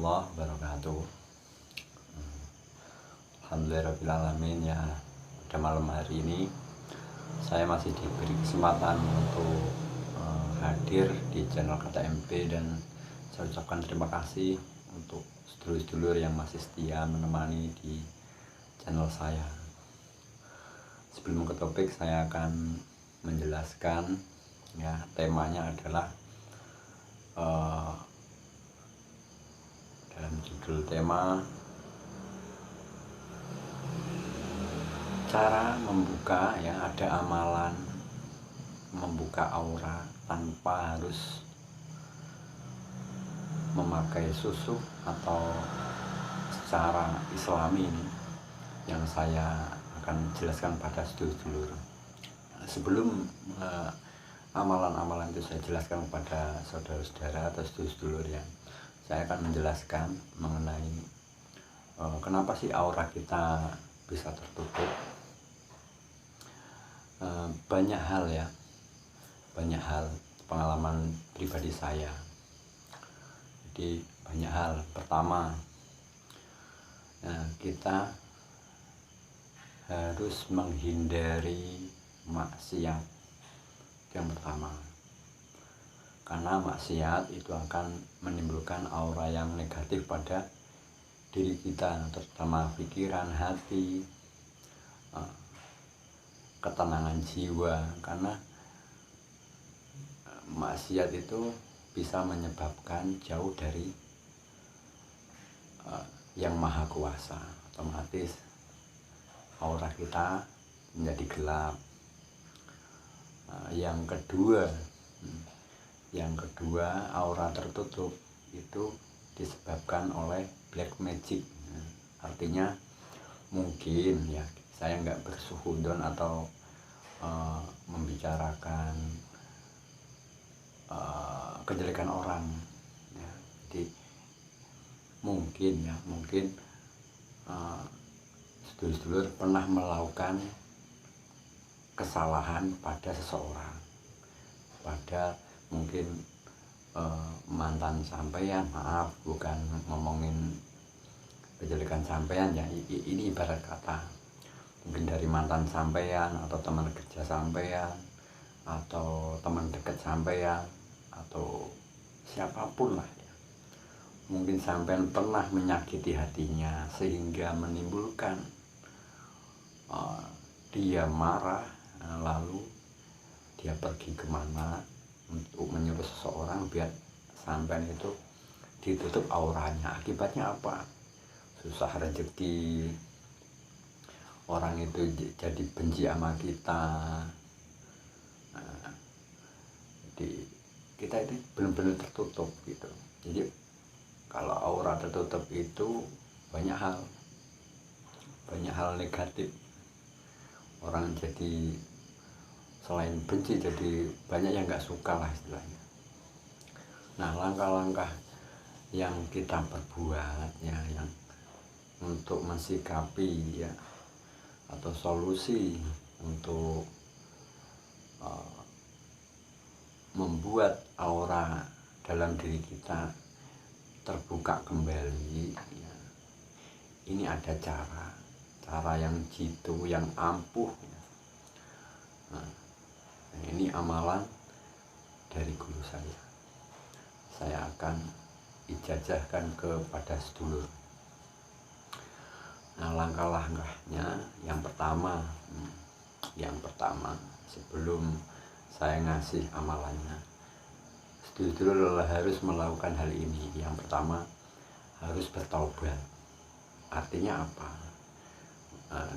warahmatullahi wabarakatuh. Alhamdulillahirrahmanirrahim. Ya, pada malam hari ini saya masih diberi kesempatan untuk hadir di channel Kata MP, dan saya ucapkan terima kasih untuk sedulur-sedulur yang masih setia menemani di channel saya. Sebelum ke topik, saya akan menjelaskan, ya, temanya adalah dalam judul tema cara membuka, ya, ada amalan membuka aura tanpa harus memakai susuk atau secara islami ini yang saya akan jelaskan pada sedulur-sedulur. Sebelum amalan-amalan itu saya jelaskan kepada saudara-saudara atau sedulur-sedulur, yang saya akan menjelaskan mengenai kenapa sih aura kita bisa tertutup. Banyak hal, ya, banyak hal pengalaman pribadi saya. Jadi banyak hal. Pertama, kita harus menghindari maksiat. Yang pertama, karena maksiat itu akan menimbulkan aura yang negatif pada diri kita, terutama pikiran, hati, ketenangan jiwa. Karena maksiat itu bisa menyebabkan jauh dari yang maha kuasa. Otomatis aura kita menjadi gelap. Yang kedua, aura tertutup itu disebabkan oleh black magic. Artinya mungkin, ya, saya nggak bersuhudon atau membicarakan kejelekan orang, ya. Jadi mungkin sedulur-sedulur pernah melakukan kesalahan pada seseorang, pada mungkin mantan sampean, maaf, bukan ngomongin kejelekan sampean, ya, ini ibarat kata, mungkin dari mantan sampean atau teman kerja sampean atau teman dekat sampean atau siapapun lah, ya. Mungkin sampean pernah menyakiti hatinya sehingga menimbulkan dia marah, lalu dia pergi kemana untuk menyuruh seseorang biar sampean itu ditutup auranya. Akibatnya apa? Susah rezeki, orang itu jadi benci sama kita. Jadi kita itu benar-benar tertutup gitu. Jadi kalau aura tertutup itu banyak hal negatif. Orang jadi selain benci, jadi banyak yang nggak suka lah istilahnya. Nah, langkah-langkah yang kita perbuat, ya, yang untuk mensikapi, ya, atau solusi untuk membuat aura dalam diri kita terbuka kembali, ya. Ini ada cara yang jitu, yang ampuh, ya. Nah, ini amalan dari guru saya. Saya akan ijazahkan kepada sedulur. Nah, langkah-langkahnya yang pertama, sebelum saya ngasih amalannya, sedulur harus melakukan hal ini. Yang pertama, harus bertaubat. Artinya apa?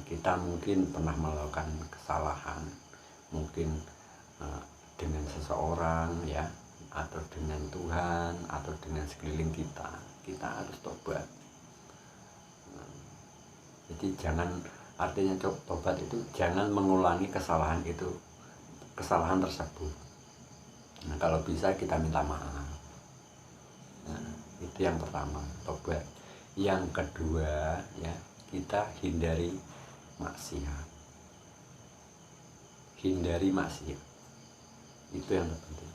Kita mungkin pernah melakukan kesalahan, mungkin dengan seseorang, ya, atau dengan Tuhan, atau dengan sekeliling kita. Kita harus tobat. Jadi artinya tobat itu jangan mengulangi kesalahan tersebut. Nah, kalau bisa kita minta maaf. Nah, itu yang pertama, tobat. Yang kedua, ya, kita hindari maksiat. Itu yang terpenting.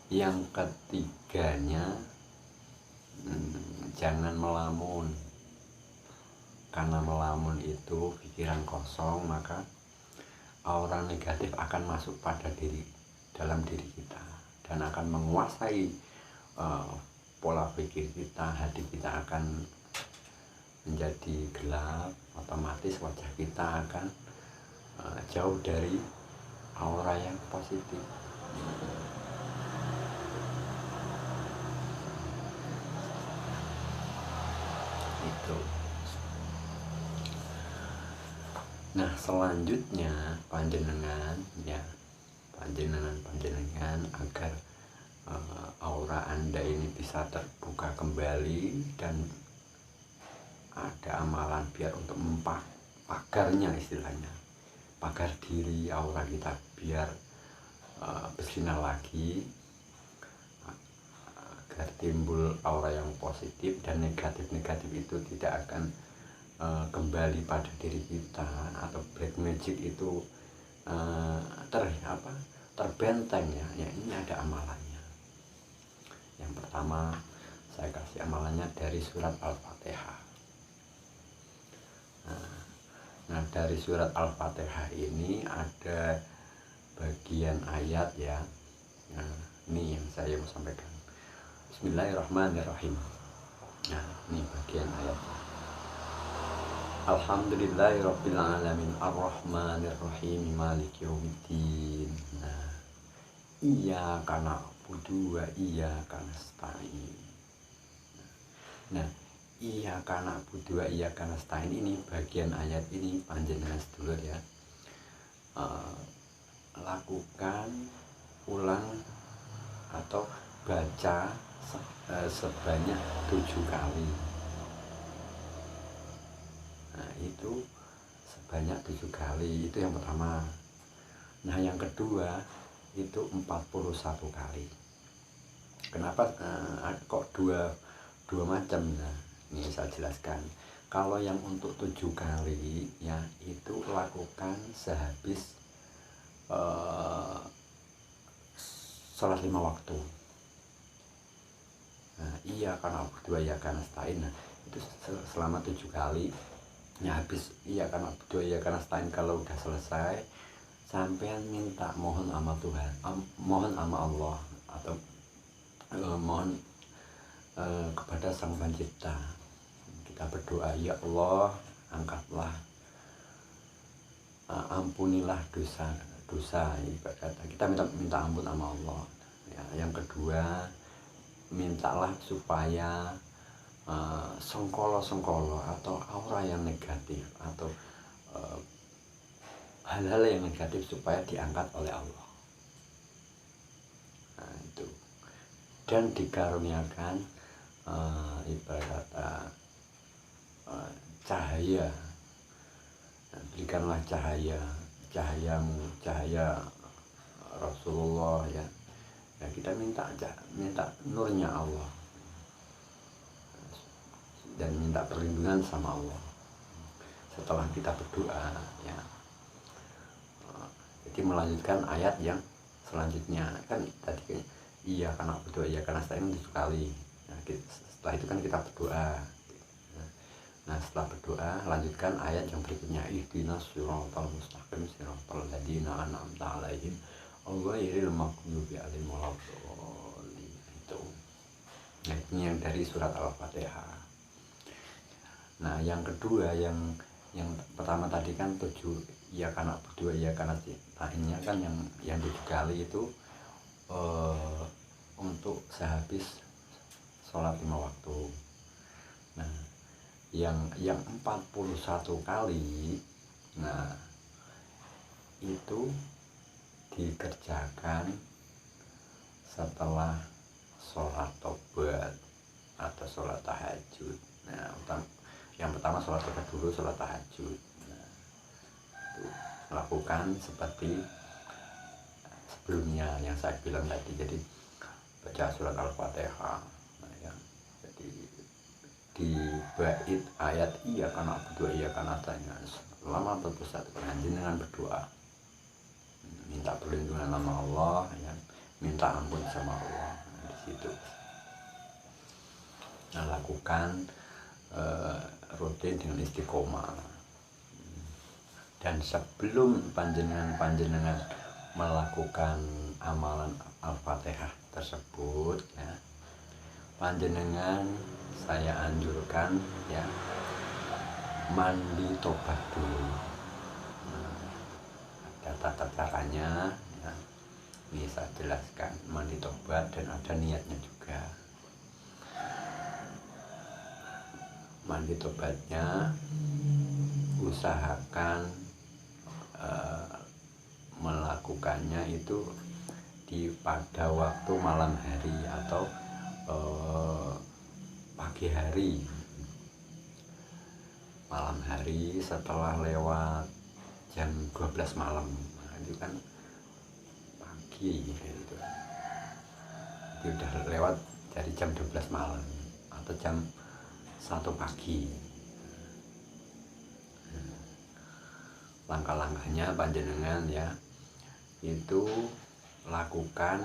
Yang ketiganya, Jangan melamun, karena melamun itu pikiran kosong, maka aura negatif akan masuk dalam diri kita dan akan menguasai pola pikir kita. Hati kita akan menjadi gelap, otomatis wajah kita akan jauh dari aura yang positif. Itu. Nah, selanjutnya panjenengan agar aura Anda ini bisa terbuka kembali dan ada amalan biar untuk pagarnya, istilahnya pagar diri aura kita biar bersinar lagi, agar timbul aura yang positif dan negatif itu tidak akan kembali pada diri kita, atau black magic itu terbenteng ya. Ini ada amalannya. Yang pertama saya kasih amalannya dari surat Al-Fatihah. Nah, dari surat Al-Fatihah ini ada bagian ayat ya. Nah, ini yang saya mau sampaikan. Bismillahirrahmanirrahim. Nah, ini bagian ayatnya. Alhamdulillahirabbil alamin arrahmanirrahim maliki yaumiddin. Nah, iyyaka na'budu wa iyyaka nasta'in. Nah, iyyaka na'budu wa iyyaka nasta'in ini bagian ayat ini panjenengan sedulur ya. Lakukan ulang atau baca sebanyak 7 kali. Nah, itu sebanyak 7 kali, itu yang pertama. Nah, yang kedua itu 41 kali. Kenapa kok dua macam? Nah, ini saya jelaskan. Kalau yang untuk 7 kali ya, itu lakukan sehabis sholat 5 waktu. Nah, iya karena berdua ya karena stain. Nah, itu selama 7 kali. Ya, habis iya karena berdua ya karena stain, kalau udah selesai sampean minta mohon sama Tuhan, mohon sama Allah, atau mohon kepada Sang Pencipta. Kita berdoa, ya Allah, angkatlah, ampunilah dosa ibadah. Kita minta ampun sama Allah ya. Yang kedua, mintalah supaya sengkolo atau aura yang negatif atau hal-hal yang negatif supaya diangkat oleh Allah. Nah, itu. Dan dikaruniakan ibarat cahaya. Nah, berikanlah cahayamu, cahaya Rasulullah ya. Ya, kita minta nurnya Allah dan minta perlindungan sama Allah setelah kita berdoa ya. Jadi melanjutkan ayat yang selanjutnya kan tadi iya karena berdoa iya karena stain 7 kali. Nah, setelah itu kan kita berdoa. Nah, setelah berdoa lanjutkan ayat yang berikutnya, ihdinas siratal mustaqim siratal ladzina an'amta 'alaihim ghairil maghdubi alaihim waladdallin. Itu. Nah, ini yang dari surat Al-Fatihah. Nah, yang kedua yang pertama tadi kan 7 ya karena berdua ya karena lainnya kan yang 7 kali itu untuk sehabis sholat 5 waktu. Nah, yang 41 kali nah itu dikerjakan setelah sholat tobat atau sholat tahajud. Nah, yang pertama sholat tobat dulu, sholat tahajud. Nah, itu lakukan seperti sebelumnya yang saya bilang tadi. Jadi baca surat Al-Fatihah. Nah, ya. Jadi di bait ayat iya karena berdoa iya karena tanya selama 41 dengan berdoa minta perlindungan sama Allah ya, minta ampun sama Allah. Nah, di situ. lakukan rutin dengan istiqomah. Dan sebelum panjenengan melakukan amalan Al-Fatihah tersebut ya, panjenengan saya anjurkan ya mandi tobat dulu. Ada tata caranya ya, ini saya jelaskan. Mandi tobat dan ada niatnya juga. Mandi tobatnya usahakan melakukannya itu pada waktu malam hari atau pagi hari. Malam hari setelah lewat jam 12 malam, nah, itu kan pagi gitu. Itu udah lewat dari jam 12 malam atau jam 1 pagi. Langkah-langkahnya panjenengan ya itu lakukan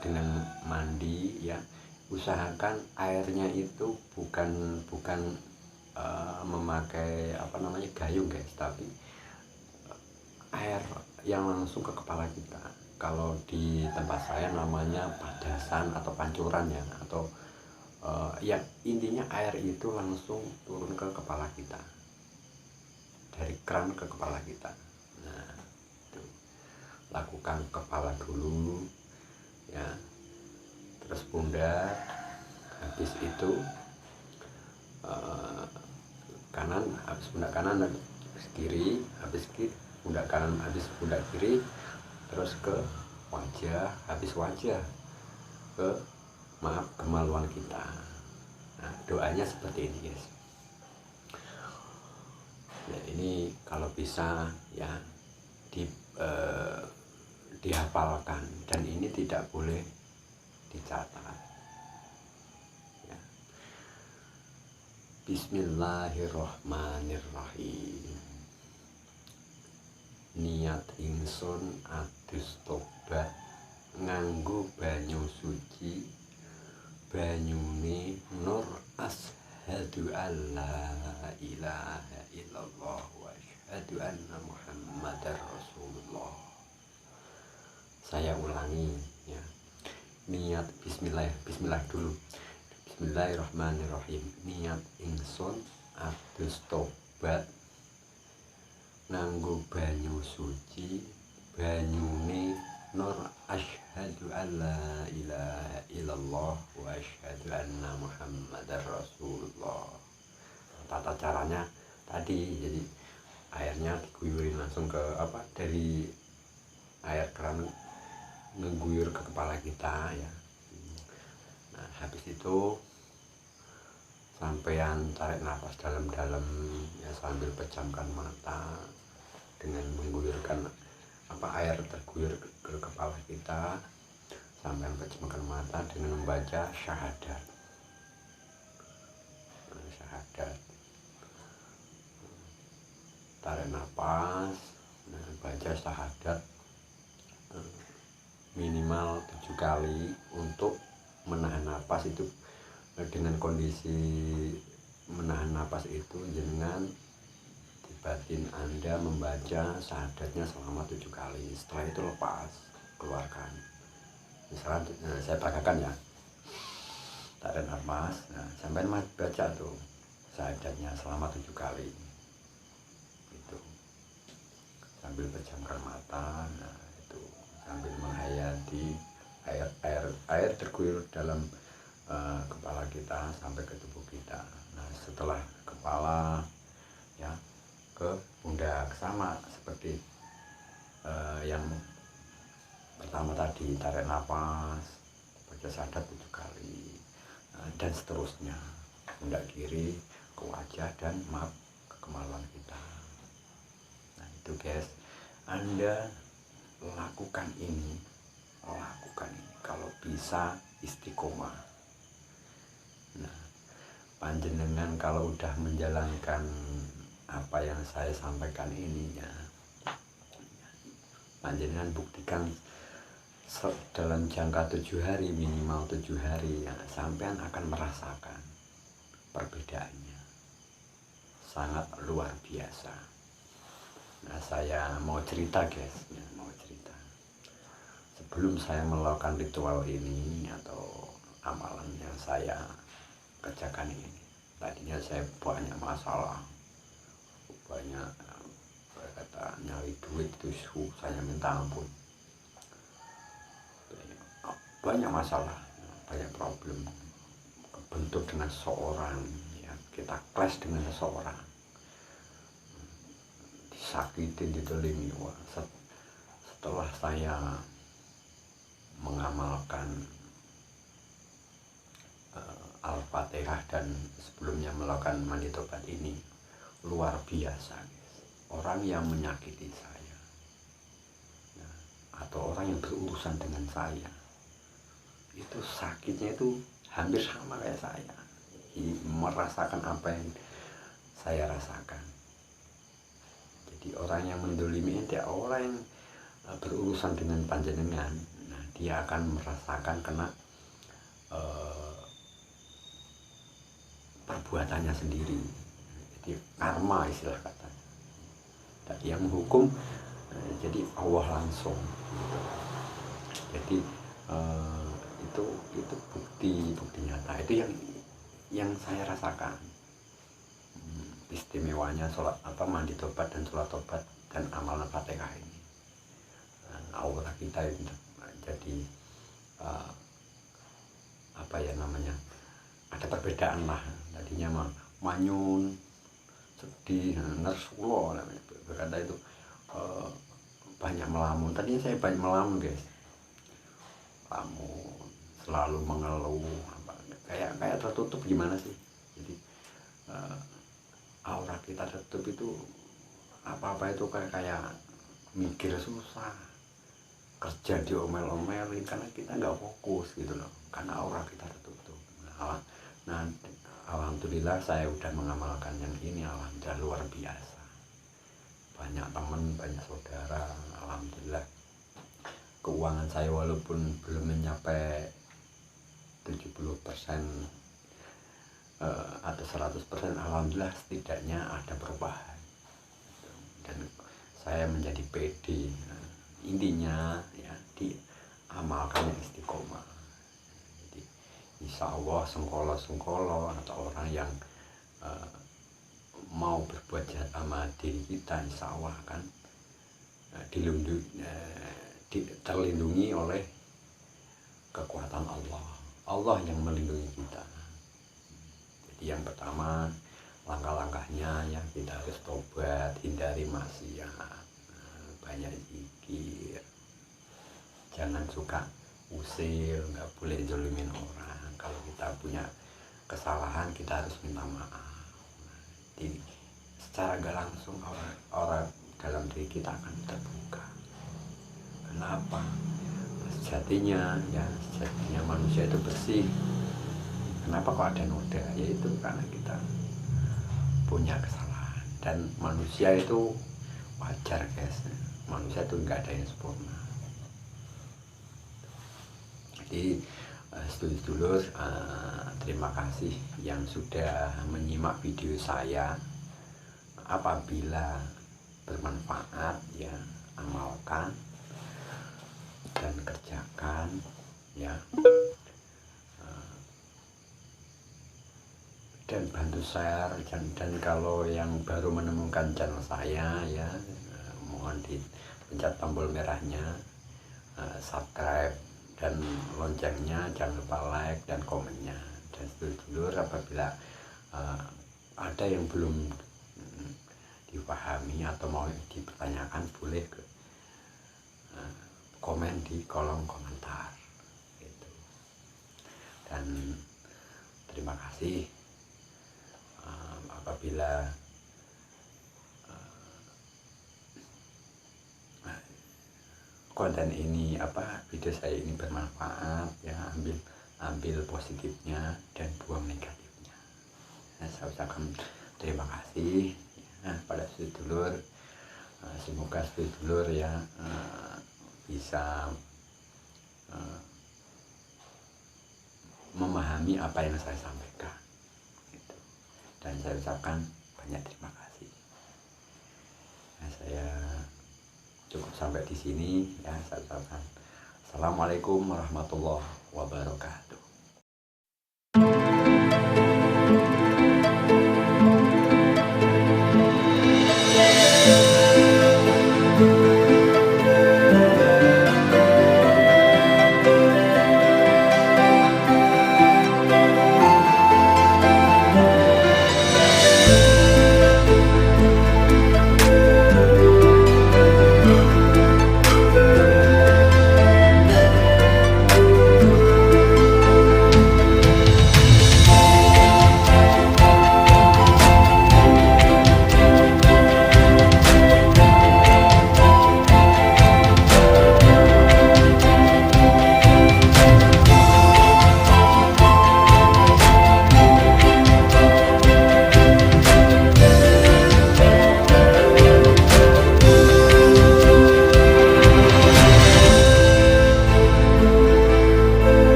dengan mandi ya, usahakan airnya itu bukan memakai gayung guys, tapi air yang langsung ke kepala kita. Kalau di tempat saya namanya padasan atau pancuran ya, atau ya intinya air itu langsung turun ke kepala kita, dari keran ke kepala kita. Nah, itu lakukan kepala dulu ya, terus pundak, habis itu kanan, habis pundak kanan, habis kiri, habis pundak kanan, habis pundak kiri, terus ke wajah, habis wajah ke kemaluan kita. Nah, doanya seperti ini guys. Ya, ini kalau bisa ya dihafalkan, dan ini tidak boleh dicatat ya. Bismillahirrahmanirrahim. Niat ingsun adus tobat nganggo banyu suci, banyune nur asyhadu alla ilaha illallah wa asyhadu anna muhammadar rasulullah. Saya ulangi ya. Niat bismillah dulu. Bismillahirrahmanirrahim. Niat ingsun adus tobat nganggo banyu suci, banyune nur asyhadu alla ilaha illallah wa asyhadu anna muhammadar rasulullah. Tata caranya tadi, jadi airnya diguyurin langsung ke dari air keran ngeguyur ke kepala kita ya. Nah, habis itu sampean tarik nafas dalam-dalam ya, sambil pejamkan mata dengan mengguyurkan air terguyur ke kepala kita. Sampean pejamkan mata dengan membaca syahadat. Syahadat. Tarik nafas, baca syahadat minimal 7 kali untuk menahan nafas itu. Dengan kondisi menahan nafas itu, dengan di batin Anda membaca syahadatnya selama 7 kali. Setelah itu lepas, keluarkan. Misalnya saya bagakan ya, tarik nafas, sampai baca tuh syahadatnya selama 7 kali itu sambil pejamkan mata. Nah, itu sambil menghayati air terguyur dalam kepala kita sampai ke tubuh kita. Nah, setelah kepala ya ke pundak, sama seperti yang pertama tadi, tarik nafas, baca syahadat 7 kali, dan seterusnya. Pundak kiri ke wajah dan ke kemaluan kita. Nah, itu guys, Anda lakukan ini kalau bisa istiqomah. Nah, panjenengan kalau udah menjalankan apa yang saya sampaikan ini ya, panjenengan buktikan dalam jangka 7 hari, minimal 7 hari ya, sampean akan merasakan perbedaannya sangat luar biasa. Nah, saya mau cerita guys ya, mau cerita sebelum saya melakukan ritual ini atau amalan yang saya kerjakan ini. Tadinya saya banyak masalah, banyak berkata nyari duit itu saya minta ampun, banyak masalah, banyak problem, kebentuk dengan seseorang ya, kita clash dengan seseorang, disakitin, didolimi. Wah, setelah saya mengamalkan Al-Fatihah dan sebelumnya melakukan mandi tobat ini, luar biasa guys. Orang yang menyakiti saya ya, atau orang yang berurusan dengan saya itu sakitnya itu hampir sama kayak saya, merasakan apa yang saya rasakan. Jadi orang yang mendolimi itu orang yang berurusan dengan panjenengan, nah dia akan merasakan kena perbuatannya sendiri. Jadi karma istilah katanya. Dan yang menghukum jadi Allah langsung. Jadi itu bukti nyata, itu yang saya rasakan. Istimewanya sholat mandi tobat dan sholat tobat dan amalan Fatihah ini. Aura kita itu jadi ada perbedaan lah. Tadinya mah manyun, sedih, nersulo berkata itu banyak melamun. Tadinya saya banyak melamun guys, melamun, selalu mengeluh, kayak tertutup gimana sih. Jadi aura kita tertutup itu apa itu kayak mikir susah, kerja diomel-omelin karena kita nggak fokus gitu loh, karena aura kita tertutup. Nah alhamdulillah saya udah mengamalkan yang ini, alhamdulillah luar biasa. Banyak teman, banyak saudara, alhamdulillah. Keuangan saya walaupun belum mencapai 70% atau 100%, alhamdulillah setidaknya ada perubahan. Dan saya menjadi pede. Intinya ya diamalkan yang istiqomah. Jadi insya Allah sengkolo atau orang yang mau berbuat jahat sama diri kita, insya Allah akan terlindungi oleh kekuatan Allah yang melindungi kita. Jadi yang pertama, langkah-langkahnya ya kita harus tobat, hindari maksiat, banyak zikir, jangan suka usil, nggak boleh zolimin orang. Kalau kita punya kesalahan kita harus minta maaf. Jadi secara gak langsung orang dalam diri kita akan terbuka. Kenapa? Sejatinya manusia itu bersih. Kenapa kok ada noda? Yaitu karena kita punya kesalahan. Dan manusia itu wajar guys, manusia itu nggak ada yang sempurna. Jadi sedulur, terima kasih yang sudah menyimak video saya. Apabila bermanfaat ya amalkan dan kerjakan ya, dan bantu share. Dan kalau yang baru menemukan channel saya ya, mohon dipencet tombol merahnya, subscribe dan loncengnya, jangan lupa like dan komennya. Dan sedulur, apabila ada yang belum dipahami atau mau dipertanyakan, boleh komen di kolom komentar gitu. Dan terima kasih apabila konten ini video saya ini bermanfaat ya, ambil positifnya dan buang negatifnya. Saya ucapkan terima kasih ya, pada sedulur. Semoga sedulur ya bisa memahami apa yang saya sampaikan gitu. Dan saya ucapkan banyak terima kasih. Nah, saya cukup sampai di sini ya. Saya ucapkan assalamualaikum warahmatullahi wabarakatuh.